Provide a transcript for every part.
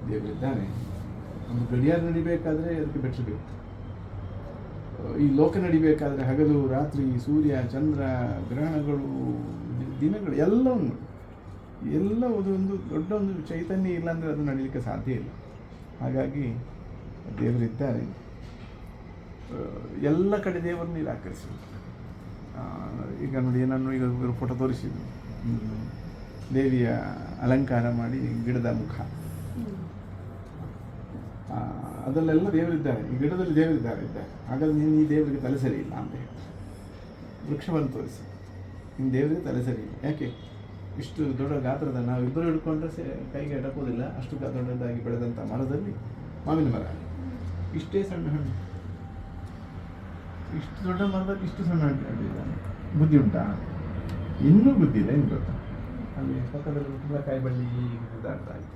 ದೇವರಿದ್ದಾನೆ. ಒಂದು ಗಡಿಯಾರ ನಡಿಬೇಕಾದ್ರೆ ಅದಕ್ಕೆ ಬೆಟ್ಟರು ಬೇಕು. ಈ ಲೋಕ ನಡಿಬೇಕಾದ್ರೆ ಹಗಲು ರಾತ್ರಿ, ಸೂರ್ಯ ಚಂದ್ರ, ಗ್ರಹಣಗಳು, ದಿನಗಳು ಎಲ್ಲವನ್ನು ಎಲ್ಲ ಒಂದು ದೊಡ್ಡ ಒಂದು ಚೈತನ್ಯ ಇಲ್ಲ ಅಂದರೆ ಅದು ನಡೀಲಿಕ್ಕೆ ಸಾಧ್ಯ ಇಲ್ಲ. ಹಾಗಾಗಿ ದೇವರಿದ್ದಾರೆ. ಎಲ್ಲ ಕಡೆ ದೇವರನ್ನು ನಿರಾಕರಿಸಿದ್ರು. ಈಗ ನೋಡಿ, ನಾನು ಈಗ ಫೋಟೋ ತೋರಿಸಿದ್ದು, ದೇವಿಯ ಅಲಂಕಾರ ಮಾಡಿ ಗಿಡದ ಮುಖ, ಅದರಲ್ಲೆಲ್ಲ ದೇವರಿದ್ದಾರೆ. ಈ ಗಿಡದಲ್ಲಿ ದೇವರಿದ್ದಾರೆ. ಹಾಗಾದ್ರೆ ನೀನು ಈ ದೇವರಿಗೆ ತಲೆ ಸರಿ ಇಲ್ಲ ಅಂತ ಹೇಳಿ ವೃಕ್ಷವನ್ನು ತೋರಿಸಿ, ನಿನ್ನ ದೇವರಿಗೆ ತಲೆ ಸರಿ ಇಲ್ಲ. ಯಾಕೆ? ಇಷ್ಟು ದೊಡ್ಡ ಗಾತ್ರದ, ನಾವು ಇಬ್ಬರು ಹಿಡ್ಕೊಂಡ್ರೆ ಕೈಗೆ ಎಡಕೋದಿಲ್ಲ, ಅಷ್ಟು ದೊಡ್ಡದಾಗಿ ಬೆಳೆದಂಥ ಮರದಲ್ಲಿ ಮಾವಿನ ಮರ, ಇಷ್ಟೇ ಸಣ್ಣ ಹಣ್ಣು, ಇಷ್ಟು ದೊಡ್ಡ ಮರದಲ್ಲಿ ಇಷ್ಟು ಸಣ್ಣ ಹಣ್ಣು. ಬುದ್ಧಿ ಉಂಟಾ? ಇನ್ನೂ ಬುದ್ಧಿ ಇದೆ. ಏನು ಗೊತ್ತಾ, ಅಲ್ಲಿ ಪಕ್ಕದಲ್ಲಿ ಕುಂಬಳಕಾಯಿ ಬಳ್ಳಿ ಇದಾಗ್ತಾ ಇತ್ತು,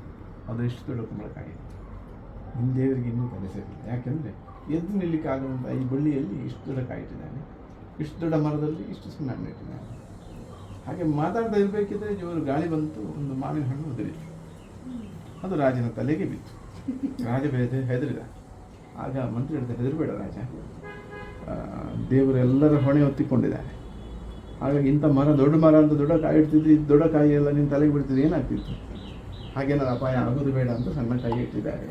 ಅದು ಎಷ್ಟು ದೊಡ್ಡ ಕುಂಬಳಕಾಯಿ. ನಿಮ್ಮ ದೇವರಿಗೆ ಇನ್ನೂ ತಲೆ ಸೇರಿಲ್ಲ. ಯಾಕೆಂದರೆ ಎದ್ದು ನಿಲ್ಲಿಕ್ಕೆ ಆಗುವಂಥ ಈ ಬಳ್ಳಿಯಲ್ಲಿ ಇಷ್ಟು ದೊಡ್ಡ ಕಾಯಿ ಇಟ್ಟಿದ್ದಾನೆ, ಇಷ್ಟು ದೊಡ್ಡ ಮರದಲ್ಲಿ ಇಷ್ಟು ಸಣ್ಣ ಹಣ್ಣು ಇಟ್ಟಿದ್ದಾನೆ. ಹಾಗೆ ಮಾತಾಡ್ತಾ ಇರಬೇಕಿದ್ರೆ ಜೋರು ಗಾಳಿ ಬಂತು, ಒಂದು ಮಾವಿನ ಹಣ್ಣು ಉದುರಿತು. ಅದು ರಾಜನ ತಲೆಗೆ ಬಿತ್ತು. ರಾಜ ಹೆದರಿದ. ಆಗ ಮಂತ್ರಿ ಹೇಳಿದ, ಹೆದರಬೇಡ ರಾಜ, ದೇವರೆಲ್ಲರ ಹೊಣೆ ಹೊತ್ತಿಕೊಂಡಿದ್ದಾರೆ. ಹಾಗಾಗಿ ಇಂಥ ಮರ, ದೊಡ್ಡ ಮರ ಅಂತ ದೊಡ್ಡ ಕಾಯಿ ಇಡ್ತಿದ್ದು, ಇದು ದೊಡ್ಡ ಕಾಯಿ ಎಲ್ಲ ನಿನ್ನ ತಲೆಗೆ ಬಿಡ್ತಿದ್ದು ಏನಾಗ್ತಿತ್ತು? ಹಾಗೇನಾದ್ರು ಅಪಾಯ ಆಗೋದು ಬೇಡ ಅಂತ ಸಣ್ಣ ಕಾಯಿ ಇಟ್ಟಿದ್ದಾರೆ.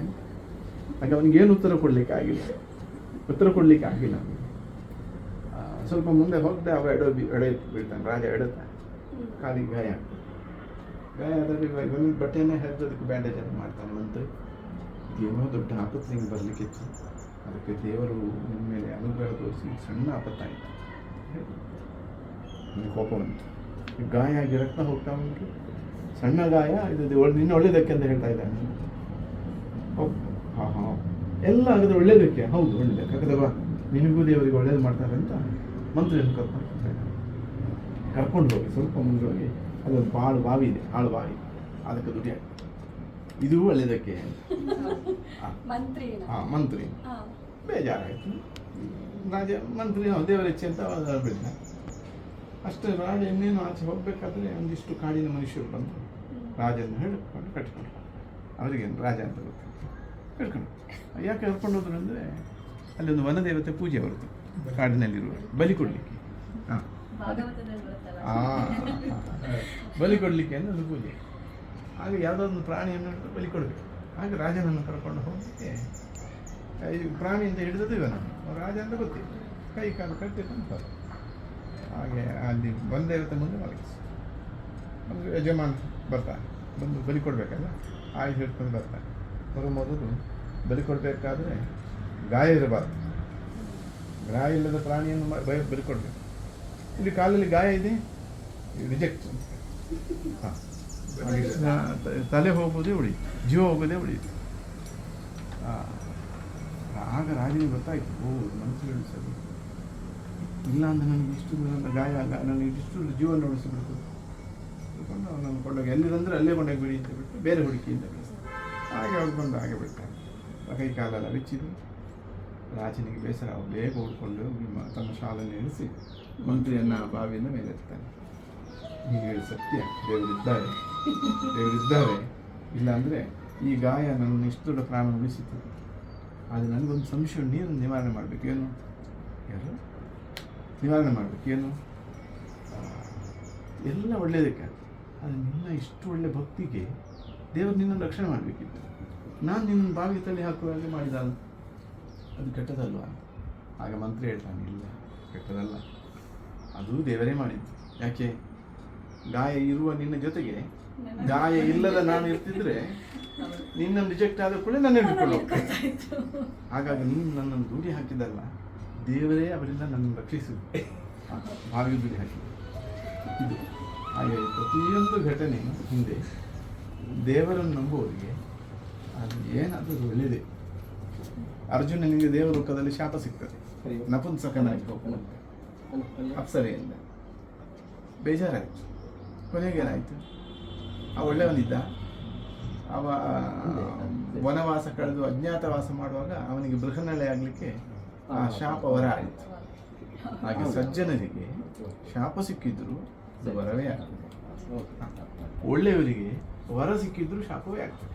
ಹಾಗೆ ಅವನಿಗೇನು ಉತ್ತರ ಕೊಡಲಿಕ್ಕೆ ಆಗಿಲ್ಲ. ಸ್ವಲ್ಪ ಮುಂದೆ ಹೋಗದೆ ಅವ ಎಡೆ ಬೀಳ್ತಾನೆ. ರಾಜ ಎಡುತ್ತಾನೆ, ಕಾಲಿಗೆ ಗಾಯ ಆಗ್ತದೆ. ಗಾಯ ಆದಾಗ ಒಂದು ಬಟ್ಟೆಯನ್ನೇ ಹರಿದೋದಕ್ಕೆ ಬ್ಯಾಂಡೇಜ್ ಅಂತ ಮಾಡ್ತಾನೆ ಮಂತ್ರಿ. ಏನೋ ದೊಡ್ಡ ಆಪತ್ತು ನಿಂಗೆ ಬರಲಿಕ್ಕಿತ್ತು, ಅದಕ್ಕೆ ದೇವರು ನಿಮ್ಮ ಮೇಲೆ ಅನುಗ್ರಹ ತೋರಿಸಿ ಸಣ್ಣ ಆಪತ್ತಾಯಿತು. ನನಗೆ ಕೋಪ ಬಂತು. ಗಾಯ ಆಗಿ ರಕ್ತ ಹೋಗ್ತಾ ಉಂಟು, ಸಣ್ಣ ಗಾಯ, ಇದು ನಿನ್ನ ಒಳ್ಳೇದಕ್ಕೆ ಅಂತ ಹೇಳ್ತಾ ಇದ್ದಾನೆ. ಹಾಂ ಎಲ್ಲ ಆಗಿದ್ರೆ ಒಳ್ಳೇದಕ್ಕೆ. ಹೌದು, ಒಳ್ಳೇದಕ್ಕೆ. ಹಾಗಾದ್ರೆ ಬಾ, ನಿನಗೂ ದೇವರಿಗೆ ಒಳ್ಳೇದು ಮಾಡ್ತಾರೆ ಅಂತ ಮಂತ್ರಿಯನ್ನು ಕರ್ಕೊಂಡು ಹೋಗಿ ಸ್ವಲ್ಪ ಮುಂದೆ ಹೋಗಿ, ಅದೊಂದು ಬಾವಿ ಇದೆ, ಆಳು ಬಾವಿ, ಅದಕ್ಕೆ ದುಡಿ ಹಾಕಿ, ಇದು ಒಳ್ಳೇದಕ್ಕೆ. ಮಂತ್ರಿ ಬೇಜಾರಾಯಿತು. ರಾಜ ಮಂತ್ರಿ ದೇವರ ಹೆಚ್ಚೆ ಅಂತ ಬಿಡ್ದ. ಅಷ್ಟೇ ರಾಜ ಇನ್ನೇನು ಆಚೆ ಹೋಗ್ಬೇಕಾದ್ರೆ ಒಂದಿಷ್ಟು ಕಾಡಿನ ಮನುಷ್ಯರು ಬಂದು ರಾಜನ ಹಿಡ್ಕೊಂಡು ಕಟ್ಕೊಂಡು, ಅವರಿಗೇನು ರಾಜ ಅಂತ ಗೊತ್ತಿತ್ತು, ಹಿಡ್ಕೊಂಡು. ಯಾಕೆ ಕರ್ಕೊಂಡು ಹೋದ್ರು ಅಂದರೆ ಅಲ್ಲಿ ಒಂದು ವನದೇವತೆ ಪೂಜೆ ಬರುತ್ತೆ ಕಾಡಿನಲ್ಲಿರುವ, ಬಲಿ ಕೊಡಲಿಕ್ಕೆ. ಬಲಿ ಕೊಡಲಿಕ್ಕೆ ಅಂದರೆ ಒಂದು ಪೂಜೆ. ಆಗ ಯಾವುದೋ ಒಂದು ಪ್ರಾಣಿಯನ್ನು ಬಲಿ ಕೊಡಬೇಕು. ಆಗ ರಾಜನನ್ನು ಕರ್ಕೊಂಡು ಹೋಗಲಿಕ್ಕೆ, ಈ ಪ್ರಾಣಿ ಅಂತ ಹಿಡಿದದ್ದು ಇವನು, ರಾಜ ಅಂತ ಗೊತ್ತಿಲ್ಲ, ಕೈ ಕಾಲು ಕಟ್ಟಿಕೊಂಡು ಹಾಗೆ ಅಲ್ಲಿ ವನದೇವತೆ ಮುಂದೆ ಮಲಗಿಸಿ. ಒಂದು ಯಜಮಾನ ಬರ್ತಾನೆ, ಬಂದು ಬಲಿ ಕೊಡಬೇಕಲ್ಲ, ಆಯ್ದು ಹಿಡ್ಕೊಂಡು ಬರ್ತಾನೆ. ಮೊದಲು ಬಲಿ ಕೊಡಬೇಕಾದ್ರೆ ಗಾಯ ಇರಬಾರ್ದು, ಗಾಯ ಇಲ್ಲದ ಪ್ರಾಣಿಯನ್ನು ಬಲಿ ಕೊಡಬೇಕು. ಇಲ್ಲಿ ಕಾಲಲ್ಲಿ ಗಾಯ ಇದೆ, ರಿಜೆಕ್ಟ್. ಹಾಂ, ತಲೆ ಹೋಗೋದೇ ಉಳಿಯಿತು, ಜೀವ ಹೋಗೋದೇ ಉಳಿಯಿತು. ಆಗ ರಾಜನಿಗೆ ಗೊತ್ತಾಯಿತು, ಮನಸ್ಸು ಸರಿ ಇಲ್ಲ ಅಂದರೆ ನನಗೆ ಇಷ್ಟು ಗಾಯ, ನನಗೆ ಇಷ್ಟು ಜೀವನ ಉಳಿಸಿಬಿಡ್ತು. ತಿಳ್ಕೊಂಡು ಅವನನ್ನು ಕೊಂಡೋಗಿ ಎಲ್ಲಿರಂದರೆ ಅಲ್ಲೇ ಕೊಂಡೋಗಿ ಬಿಡಿ ಅಂತ ಬಿಟ್ಟು ಬೇರೆ ಹುಡುಕಿ ಅಂತ ಕಳಿಸ್ತಾರೆ. ಹಾಗೆ ಹೊಡ್ಕೊಂಡು ಹಾಗೆ ಬಿಡ್ತಾನೆ. ಕೈ ಕಾಲೆಲ್ಲ ಬಿಚ್ಚಿದ್ದು. ರಾಜನಿಗೆ ಬೇಸರ, ಬೇಗ ಓಡ್ಕೊಂಡು ತನ್ನ ಶಾಲೆಯನ್ನು ಇಳಿಸಿ ಮಂತ್ರಿಯನ್ನು ಬಾವಿಯಿಂದ ಮೇಲೆ ಎತ್ತಾನೆ. ಹೀಗೆ ಹೇಳಿ ಸತ್ಯ, ದೇವರಿದ್ದಾರೆ. ಇಲ್ಲಾಂದರೆ ಈ ಗಾಯ ನನ್ನನ್ನು ಇಷ್ಟು ದೊಡ್ಡ ಪ್ರಾಣ ಉಳಿಸಿತು. ಆದರೆ ನನಗೊಂದು ಸಂಶಯ, ನೀರನ್ನು ನಿವಾರಣೆ ಮಾಡಬೇಕು. ಏನು ನಿವಾರಣೆ ಮಾಡಬೇಕು? ಏನು? ಎಲ್ಲ ಒಳ್ಳೆಯದಕ್ಕೆ. ಆದರೆ ನಿನ್ನ ಇಷ್ಟು ಒಳ್ಳೆಯ ಭಕ್ತಿಗೆ ದೇವರು ನಿನ್ನನ್ನು ರಕ್ಷಣೆ ಮಾಡಬೇಕಿತ್ತು. ನಾನು ನಿನ್ನನ್ನು ಬಾವಿಗೆ ತಳ್ಳಿ ಹಾಕುವಾಗೆ ಮಾಡಿದ, ಅದು ಕೆಟ್ಟದಲ್ವಾ? ಆಗ ಮಂತ್ರಿ ಹೇಳ್ತಾನೆ, ಇಲ್ಲ ಕೆಟ್ಟದಲ್ಲ, ಅದು ದೇವರೇ ಮಾಡಿದ್ದು. ಯಾಕೆ? ಗಾಯ ಇರುವ ನಿನ್ನ ಜೊತೆಗೆ ಗಾಯ ಇಲ್ಲದ ನಾನು ಇರ್ತಿದ್ರೆ ನಿನ್ನನ್ನು ರಿಜೆಕ್ಟ್ ಆದ ಕೂಡ ನನ್ನ ಹಿಡ್ಕೊಂಡು ಹೋಗ್ತೇನೆ. ಹಾಗಾಗಿ ನೀನು ನನ್ನನ್ನು ದೂಡಿ ಹಾಕಿದ್ದಲ್ಲ, ದೇವರೇ ಅವರಿಂದ ನನ್ನನ್ನು ರಕ್ಷಿಸು, ಬಾವಿಗೆ ದೂಡಿ ಹಾಕಿ. ಇದು ಹಾಗೆ ಪ್ರತಿಯೊಂದು ಘಟನೆ ಹಿಂದೆ ದೇವರನ್ನು ನಂಬುವವರಿಗೆ ಅದು ಏನಾದರೂ ಒಳ್ಳೆಯದೇ. ಅರ್ಜುನನಿಗೆ ದೇವರ ಲೋಕದಲ್ಲಿ ಶಾಪ ಸಿಗ್ತದೆ, ನಪುಂಸಕನಾಗಿ ಹೋಗ್ತಾನೆ ಅಪ್ಸರೆಯಿಂದ. ಬೇಜಾರಾಯಿತು. ಕೊನೆಗೇನಾಯಿತು? ಒಳ್ಳೆಯವನಿದ್ದ, ಅವ ವನವಾಸ ಕಳೆದು ಅಜ್ಞಾತವಾಸ ಮಾಡುವಾಗ ಅವನಿಗೆ ಬೃಹನ್ನಳೆ ಆಗಲಿಕ್ಕೆ ಆ ಶಾಪ ವರ ಆಯಿತು. ಹಾಗೆ ಸಜ್ಜನರಿಗೆ ಶಾಪ ಸಿಕ್ಕಿದ್ರು ಅದು ವರವೇ ಆಗ್ತದೆ, ಒಳ್ಳೆಯವರಿಗೆ ವರ ಸಿಕ್ಕಿದ್ರು ಶಾಪವೇ ಆಗ್ತದೆ.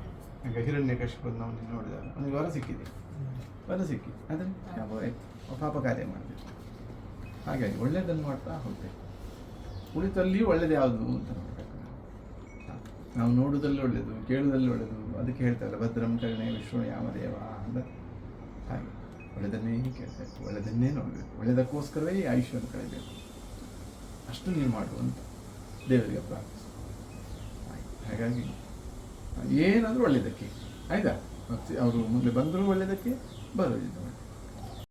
ಆಗ ಹಿರಣ್ಯಕಶಿಪು ನಾವು ನೋಡಿದಾಗ ಅವನಿಗೆ ವರ ಸಿಕ್ಕಿದೆ, ವರ ಸಿಕ್ಕಿ ಆದರೆ ಪಾಪ ಕಾರ್ಯ ಮಾಡಬೇಕು. ಹಾಗಾಗಿ ಒಳ್ಳೆಯದನ್ನು ಮಾಡ್ತಾ ಹೋಗ್ಬೇಕು. ಉಳಿತಲ್ಲಿಯೂ ಒಳ್ಳೇದು ಯಾವುದು ಅಂತ ನೋಡಬೇಕು. ನಾವು ನೋಡುವುದಲ್ಲಿ ಒಳ್ಳೆಯದು, ಕೇಳುವುದಲ್ಲಿ ಒಳ್ಳೆಯದು. ಅದಕ್ಕೆ ಹೇಳ್ತಾರಲ್ಲ ಭದ್ರಂ ಕರ್ಣೆ ವಿಶ್ವ ಯಾಮದೇವ ಅಂತ. ಹಾಗೆ ಒಳ್ಳೆಯದನ್ನೇ ಕೇಳಬೇಕು, ಒಳ್ಳೆಯದನ್ನೇ ನೋಡಬೇಕು, ಒಳ್ಳೆಯದಕ್ಕೋಸ್ಕರವೇ ಈ ಆಯುಷ್ಯವನ್ನು ಕಳೆಯಬೇಕು. ಅಷ್ಟು ನೀವು ಮಾಡುವಂತ ದೇವರಿಗೆ ಪ್ರಾರ್ಥಿಸು. ಹಾಗಾಗಿ ಏನಾದರೂ ಒಳ್ಳೆಯದಕ್ಕೆ ಆಯಿತಾ. ಮತ್ತು ಅವರು ಮುಂದೆ ಬಂದರೂ ಒಳ್ಳೆಯದಕ್ಕೆ, ಬರೋದಿಲ್ಲ